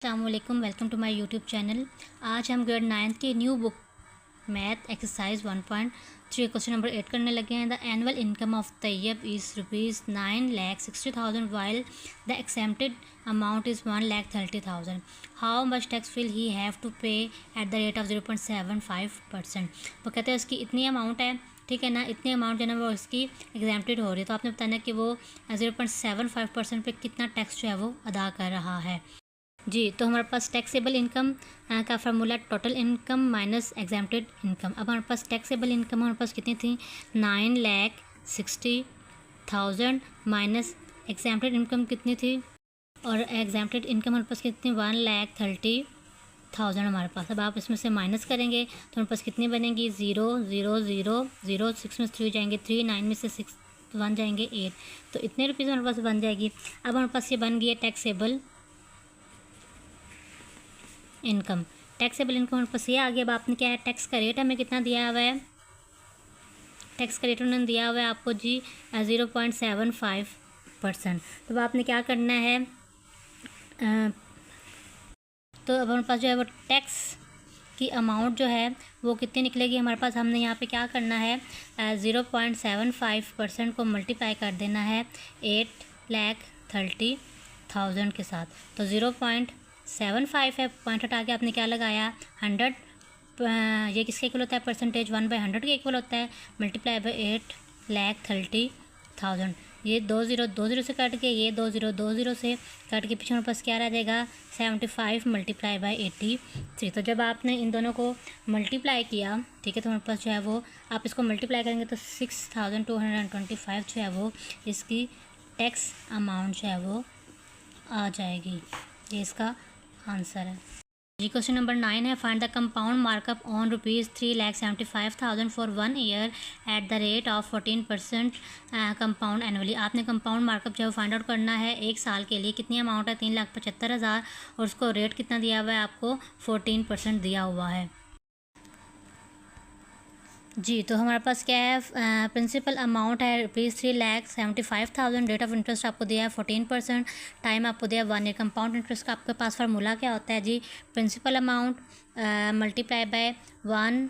अस्सलामुअलैकुम, welcome to my YouTube channel. आज हम ग्रेड 9 की new book math exercise 1.3 question number 8 करने लगे हैं। The annual income of Tayyab is ₹9,60,000 while the accepted amount is $1,30,000। How much tax will he have to pay at the rate of 0.75%। वो कहते हैं उसकी इतनी अमाउंट है, ठीक है ना, इतनी अमाउंट जो है वो इसकी एग्जाम्प्टेड हो रही है, तो आपने बताना कि वो 0.75% पे कितना टैक्स जो है वो अदा कर रहा है। जी, तो हमारे पास टैक्सेबल इनकम का formula total income minus exempted income. अब हमारे पास टैक्सेबल इनकम हमारे पास कितनी थी, 9,60,000 माइनस एग्जाम्प्टेड इनकम कितनी थी, और एग्जाम्प्टेड इनकम हमारे पास कितनी, 1,30,000 हमारे पास। अब आप इसमें से माइनस करेंगे तो हमारे पास कितनी बनेगी, 0 0 0 0, 6 में से 3 जाएंगे 3, 9 में से 6 1 जाएंगे 8, तो इतने रुपीज़ हमारे पास बन जाएगी। अब हमारे पास ये बन गई है टैक्सेबल इनकम। टैक्सेबल इनकम हमारे पास ये आ गया। अब आपने क्या है, टैक्स का रेट हमें कितना दिया हुआ है, टैक्स का रेट उन्होंने दिया हुआ है आपको जी 0.75%। तो अब आपने क्या करना है, तो अब हमारे पास जो है वो टैक्स की अमाउंट जो है वो कितनी निकलेगी हमारे पास। हमने यहाँ पे क्या करना है, 0.75% को मल्टीप्लाई कर देना है 8,30,000 के साथ। तो 0.75 है, पॉइंट हटा के आपने क्या लगाया, 100, ये किसके इक्वल होता है, परसेंटेज 1/100 के इक्वल होता है, मल्टीप्लाई बाई 8,30,000। ये 2 0 से कट के, ये 2 0 से कट के, पीछे हमारे पास क्या रह जाएगा, 75 मल्टीप्लाई बाई 83। तो जब आपने इन दोनों को मल्टीप्लाई किया, ठीक है, तो हमारे पास जो है वो आप इसको मल्टीप्लाई करेंगे तो 6,225 जो है वो इसकी टैक्स अमाउंट जो है वो आ जाएगी। ये इसका आंसर है जी। क्वेश्चन नंबर 9 है, find the compound markup on ₹3,75,000 for 1 year eight the rate of 14% compound annually. आपने कंपाउंड मार्कअप जो है फाइंड आउट करना है एक साल के लिए। कितनी अमाउंट है, 3,75,000, और उसको रेट कितना दिया हुआ है आपको, 14% दिया हुआ है जी। तो हमारे पास क्या है, प्रिंसिपल अमाउंट है ₹3,75,000, रेट ऑफ इंटरेस्ट आपको दिया है 14%, टाइम आपको दिया है 1 ईयर। कंपाउंड इंटरेस्ट का आपके पास फार्मूला क्या होता है जी, principal amount multiply by 1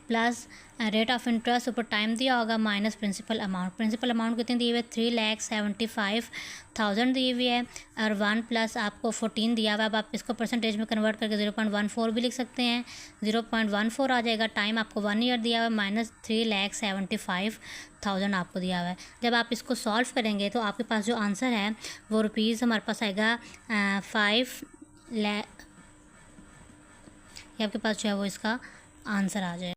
plus rate of interest, ऊपर टाइम दिया होगा, minus principal amount. Principal amount कितनी दी हुई है, 3,75,000 दी हुई है, और 1 प्लस आपको 14 दिया हुआ है। अब आप इसको परसेंटेज में कन्वर्ट करके 0.14 भी लिख सकते हैं, 0.14 आ जाएगा। टाइम आपको 1 ईयर दिया हुआ है, माइनस 3,75,000 आपको दिया हुआ है। जब आप इसको सॉल्व करेंगे तो आपके पास जो आंसर है वो रुपीज़ हमारे पास आएगा 5 लाख, ये आपके पास जो है वो इसका आंसर आ जाए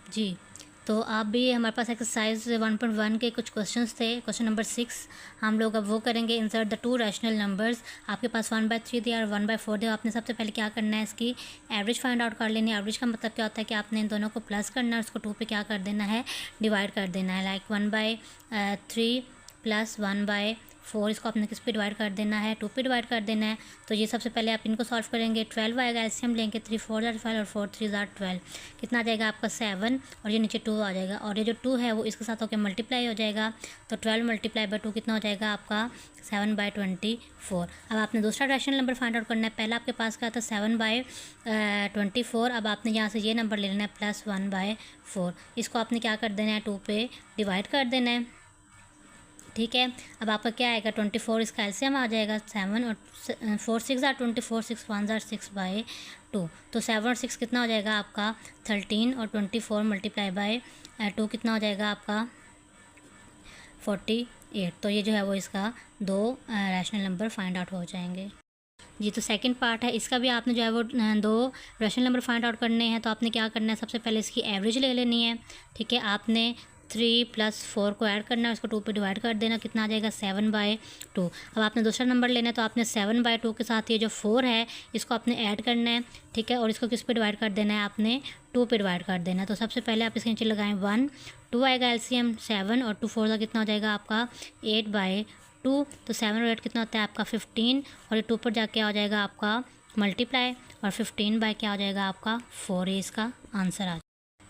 जी। तो आप भी, हमारे पास एक्सरसाइज 1.1 के कुछ क्वेश्चंस थे। क्वेश्चन नंबर 6 हम लोग अब वो करेंगे, इंसर्ट द 2 रैशनल नंबर्स। आपके पास 1/3 दिया और 1/4 दिया। आपने सबसे पहले क्या करना है, इसकी एवरेज फाइंड आउट कर लेनी है। एवरेज का मतलब क्या होता है कि आपने इन दोनों को प्लस करना है, उसको 2 पे क्या कर देना है, डिवाइड कर देना है। लाइक 1/3 प्लस 1/4, इसको आपने किस पे डिवाइड कर देना है, 2 पे डिवाइड कर देना है। तो ये सबसे पहले आप इनको सॉल्व करेंगे, 12 आएगा, एलसीएम लेंगे, 3 4 12 और 4 3 12, कितना आ जाएगा आपका 7, और ये नीचे 2 आ जाएगा, और ये जो 2 है वो इसके साथ होकर मल्टीप्लाई हो जाएगा। तो 12 मल्टीप्लाई बाई 2 कितना हो जाएगा आपका, 7/24। अब आपने दूसरा रैशनल नंबर फाइंड आउट करना है। पहला आपके पास क्या था, 7/24। अब आपने यहाँ से ये नंबर ले लेना है +1/4, इसको आपने क्या कर देना है, 2 पे डिवाइड कर देना है, ठीक है। अब आपका क्या आएगा, 24, इसका एलसीएम आ जाएगा 7, और 4 6 24, 6 1 6/2, तो 7 और 6 कितना हो जाएगा आपका 13, और 24 मल्टीप्लाई बाय 2 कितना हो जाएगा आपका 48। तो ये जो है वो इसका 2 रैशनल नंबर फाइंड आउट हो जाएंगे जी। तो सेकंड पार्ट है, इसका भी आपने जो है वो 2 रैशनल नंबर फाइंड आउट करने हैं। तो आपने क्या करना है, सबसे पहले इसकी एवरेज ले लेनी है, ठीक है। आपने 3 + 4 को ऐड करना है, उसको 2 पे डिवाइड कर देना, कितना आ जाएगा 7/2। अब आपने दूसरा नंबर लेना है, तो आपने 7/2 के साथ ये जो 4 है इसको आपने ऐड करना है, ठीक है, और इसको किस पे डिवाइड कर देना है, आपने 2 पे डिवाइड कर देना है। तो सबसे पहले आप इसके नीचे लगाएं 1, 2 आएगा, एलसीएम 7 और 2 4 का कितना हो जाएगा आपका 8/2। तो 7 और 8 कितना होता है आपका 15, और ये 2 पर जाके आ जाएगा आपका मल्टीप्लाई, और 15 बाय क्या हो जाएगा आपका 4, ये इसका आंसर आ जाएगा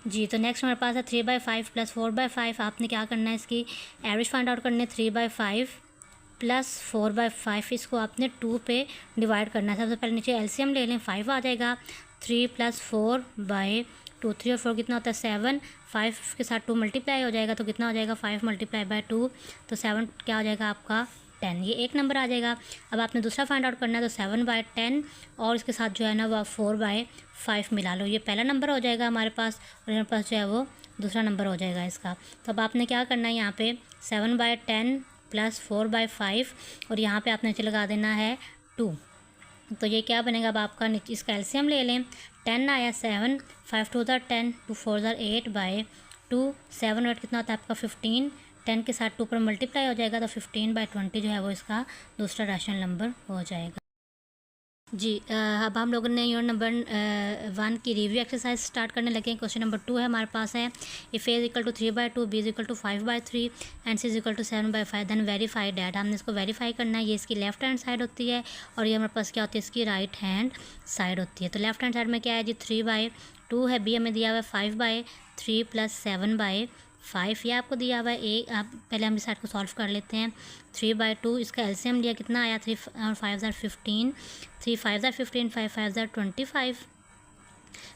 जी। तो नेक्स्ट हमारे पास है 3/5 + 4/5। आपने क्या करना है, इसकी एवरेज फाइंड आउट करनी है। 3/5 प्लस 4/5 इसको आपने 2 पे डिवाइड करना है। सबसे पहले नीचे एलसीएम ले लें, 5 आ जाएगा। 3 + 4/2, 3 और 4 कितना होता है 7, 5 के साथ 2 मल्टीप्लाई हो जाएगा तो कितना हो जाएगा 5 × 2, तो 7 क्या हो जाएगा आपका 10, ये एक नंबर आ जाएगा। अब आपने दूसरा फाइंड आउट करना है तो 7/10 और इसके साथ जो है ना वह 4/5 मिला लो, ये पहला नंबर हो जाएगा हमारे पास और हमारे पास जो है वो दूसरा नंबर हो जाएगा इसका। तो अब आपने क्या करना है यहाँ पे 7/10 + 4/5 और यहाँ पे आपने नीचे लगा देना है 2, तो ये क्या बनेगा अब आपका इसका एलसीएम ले लें। 10 आया 7, 5 × 2 = 10, 2 × 4 = 8/2, 7 और 8 कितना होता है आपका 15, 10 के साथ 2 पर मल्टीप्लाई हो जाएगा तो 15/20 जो है वो इसका दूसरा रैशनल नंबर हो जाएगा। जी अब हम लोगों ने यूनिट नंबर 1 की रिव्यू एक्सरसाइज स्टार्ट करने लगे हैं। क्वेश्चन नंबर 2 है हमारे पास है, if A = 3/2, B = 5/3 and C = 7/5 then verify that. हमने इसको वेरीफाई करना है। ये इसकी लेफ्ट हैंड साइड होती है और ये हमारे पास क्या होती है इसकी राइट हैंड साइड होती है। तो लेफ्ट हैंड साइड में क्या है जी 3/2 है, बी हमें दिया हुआ है 5/3 + 7/5, ये आपको दिया हुआ है। आप पहले हम इस साइड को सॉल्व कर लेते हैं। 3/2 इसका एलसीएम लिया, कितना आया 3 और 5 = 15, 3 5 = 15, 5 5 = 25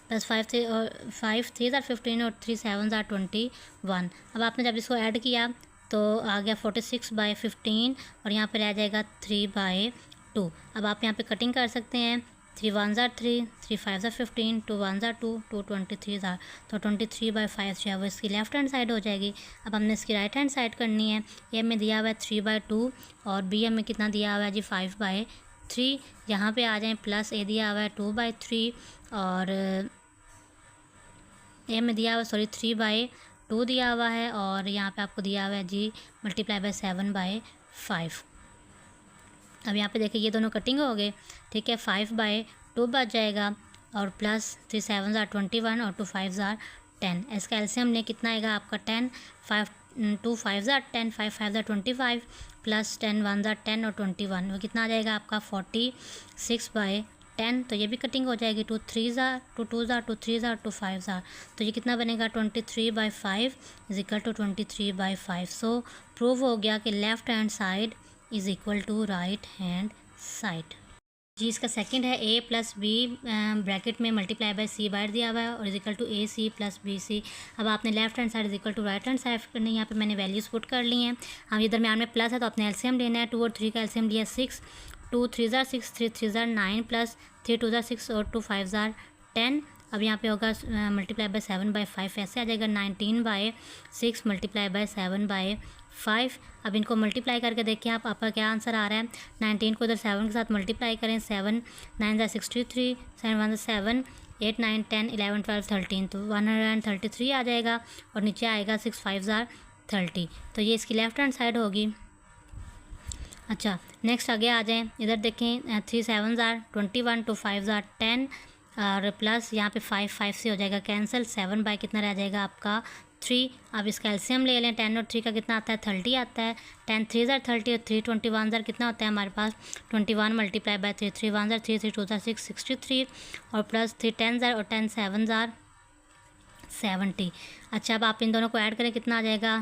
प्लस 5 3 और 5 3 = 15 और 3 7 = 21। अब आपने जब इसको ऐड किया तो आ गया 46/15 और यहाँ पर रह जाएगा 3/2। अब आप यहाँ पे कटिंग कर सकते हैं। 3 1 = 3, 3 5 = 15, 2 1 = 2, 2 23 तो 23/5 जो है वो इसकी लेफ्ट हैंड साइड हो जाएगी। अब हमने इसकी राइट हैंड साइड करनी है। ये हमें दिया हुआ है 3/2 और बी हमें कितना दिया हुआ है जी 5/3। यहाँ पे आ जाएं प्लस ए दिया हुआ है 2/3 और ए में दिया हुआ 3/2 दिया हुआ है और यहाँ पे आपको दिया हुआ है जी × 7/5। अब यहाँ पे देखिए ये दोनों कटिंग हो गए, ठीक है। 5/2 बच जाएगा और प्लस 3 7 = 21 और 2 5 = 10। इसका एलसीएम ने कितना आएगा आपका 10, 5 2 5 = 10, 5 5 = 25 प्लस 10 1 = 10 और 21, वो कितना आ जाएगा आपका 46/10। तो ये भी कटिंग हो जाएगी। 2 3 = 2 2 = 2 3 = 2 5 = तो ये कितना बनेगा 23/5 = 23/5। सो प्रूव हो गया कि left hand side is equal to right hand side. जी इसका सेकंड है a + b ब्रैकेट में × c बाहर दिया हुआ है और इक्वल टू AC + BC। अब आपने left hand side is equal to right hand side करनी है। यहाँ पे मैंने वैल्यूज़ पुट कर ली हैं। हम ये दरम्यान में प्लस है तो अपने एलसीएम लेना है। 2 और 3 का एलसीएम लिया 6, 2 3 = 6, 3 3 = 9 प्लस 3 2 = 6 और 2 5 = 10। अब यहाँ पे होगा × 7/5, ऐसे आ जाएगा 19/6 × 7/5। अब इनको मल्टीप्लाई करके देखिए आप, आपका क्या आंसर आ रहा है। 19 को इधर 7 के साथ मल्टीप्लाई करें, 7 9 = 63, 7 1 = 7, 8 9 10 11 12 13 तो 133 आ जाएगा और नीचे आएगा 6 5 = 30। तो ये इसकी लेफ्ट हैंड साइड होगी। अच्छा नेक्स्ट आगे आ जाएं, इधर देखें 3 7 = 21, 2 5 = 10 और प्लस यहाँ पे 5 5 से हो जाएगा कैंसिल, 7 बाय कितना रह जाएगा आपका 3। अब इसका एलसीएम ले लें। 10 और 3 का कितना आता है 30 आता है। 10 3 = 30 और 3 21 कितना होता है हमारे पास 21 × 3 3 1 = 3 3 2 = 6 63 और प्लस 3 10 और 10 7 = 70। अच्छा अब आप इन दोनों को ऐड करें, कितना आ जाएगा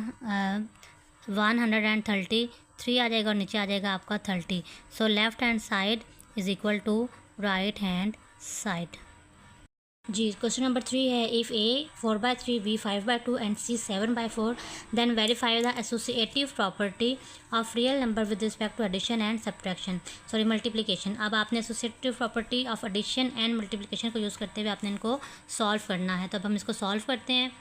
133 आ जाएगा और नीचे आ जाएगा आपका 30। So left hand side is equal to right hand side. जी क्वेश्चन नंबर 3 है, if A 4/3, B 5/2 and C 7/4 then verify the associative property of real number with respect to addition and subtraction, sorry multiplication. अब आपने associative property of addition and multiplication को use करते हुए आपने इनको solve करना है। तो अब हम इसको सॉल्व करते हैं।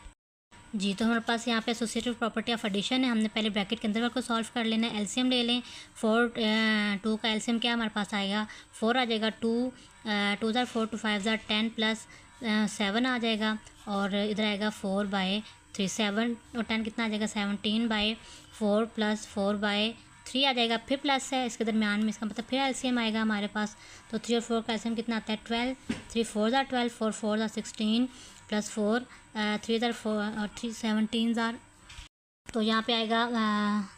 जी तो हमारे पास यहाँ पे एसोसिएटिव प्रॉपर्टी ऑफ एडिशन है। हमने पहले ब्रैकेट के अंदर को सॉल्व कर लेना है। एलसीएम ले लें। 2 का एलसीएम क्या हमारे पास आएगा 4 आ जाएगा। 2 2 = 4, 2 5 = 10 प्लस 7 आ जाएगा और इधर आएगा 4/3, 7 और 10 कितना आ जाएगा 17/4 प्लस 4/3 आ जाएगा। फिर प्लस है इसके दरमियान में, इसका मतलब फिर एलसीएम आएगा हमारे पास। तो 3 और 4 का एलसीएम कितना आता है 12, 3 4 = 12, 4 4 = 16 प्लस 4 3 = 4 और 3 17 तो यहाँ पे आएगा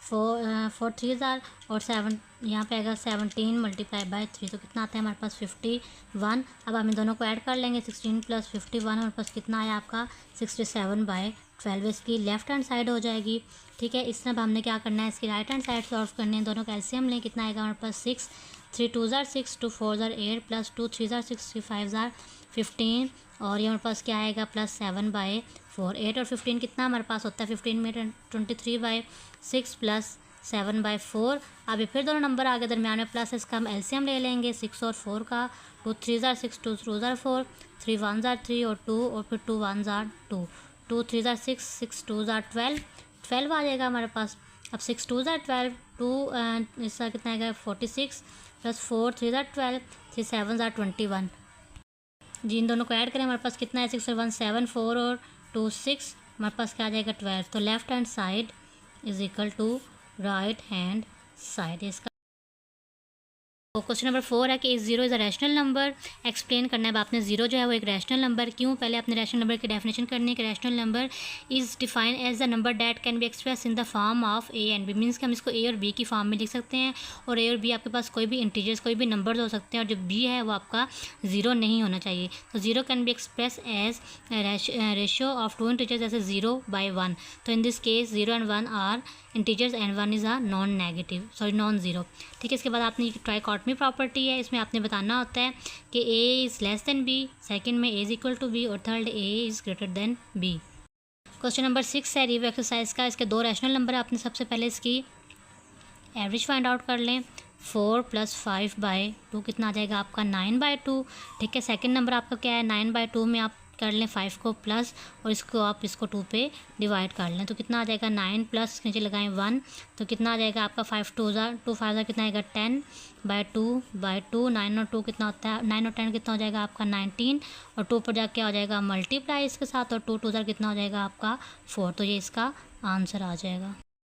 4 3 और 7 यहाँ पे आएगा 17 × 3 तो कितना आता है हमारे पास 51। अब हम इन दोनों को ऐड कर लेंगे। 16 + 51 हमारे पास कितना आया आपका 67/2। 12 इसकी लेफ्ट हैंड साइड हो जाएगी। ठीक है, इस तरह हमने क्या करना है, इसकी राइट हैंड साइड सॉल्व करनी है। दोनों का एलसीएम लें, कितना आएगा हमारे पास 6, 3 2 ज़ार 6, 2 4 ज़ार 8, प्लस 2 3 ज़ार 6, 3 5 ज़ार 15, और ये हमारे पास क्या आएगा प्लस 7/4। 8 और 15 कितना हमारे पास होता है 15 में 23/6 प्लस 7/4। अभी फिर दोनों नंबर आगे दरमियान में प्लस, इसका हम एलसीएम ले लेंगे 6 और 4 का। 2 3 ज़ार 6, 2 2 ज़ार 4, 3 1 ज़ार 3 और 2, और फिर 2 1 ज़ार 2, 2 3 ज़ार 6, 6 2 ज़ार 12 आ जाएगा हमारे पास। अब 6 2 ज़ार 12, 2 इसका कितना आएगा 46, प्लस 4 3 ज़ार 12, 3 7 ज़ार 21। जी इन दोनों को ऐड करें, हमारे पास कितना है 6 और 1 7, 4 और 2 6, हमारे पास क्या आ जाएगा 12। तो left hand side is equal to right hand side. इसका क्वेश्चन नंबर 4 है कि is zero is a rational number. Explain करना है अब आपने, जीरो जो है वो एक रैशनल नंबर क्यों। पहले अपने रैशनल नंबर की डेफिनेशन करनी है कि rational number is define as the number that can be express in the form of A and B. Means कि हम इसको ए और बी की फॉर्म में लिख सकते हैं, और ए और बी आपके पास कोई भी इंटीजर्स कोई भी नंबर्स हो सकते हैं, और जो बी है वो आपका ज़ीरो नहीं होना चाहिए। तो zero can be express as ratio of 2 integers, जैसे 0/1। तो in this case 0 and 1 are integers and 1 is a non zero. ठीक है, इसके बाद आपने ट्राइकॉटमी प्रॉपर्टी है, इसमें आपने बताना होता है कि A is less than B, second में A is equal to B, और third A is greater than B. Question number 6 है रिव्यू एक्सरसाइज का। इसके दो रैशनल नंबर आपने सबसे पहले इसकी एवरेज फाइंड आउट कर लें। 4 + 5/2 कितना आ जाएगा आपका 9/2। ठीक है, सेकंड नंबर आपका क्या है 9/2 में आप कर लें 5 को प्लस, और इसको आप 2 पे डिवाइड कर लें, तो कितना आ जाएगा 9 प्लस नीचे लगाएं 1, तो कितना आ जाएगा आपका 5 2 ज़ार 2 5 ज़ार कितना आएगा 10/2 9 और 2 कितना होता है 9 और 10 कितना हो जाएगा आपका 19, और 2 पर जाके हो जाएगा मल्टीप्लाई इसके साथ, और 2 2 ज़ार कितना हो जाएगा आपका 4। तो ये इसका आंसर आ जाएगा।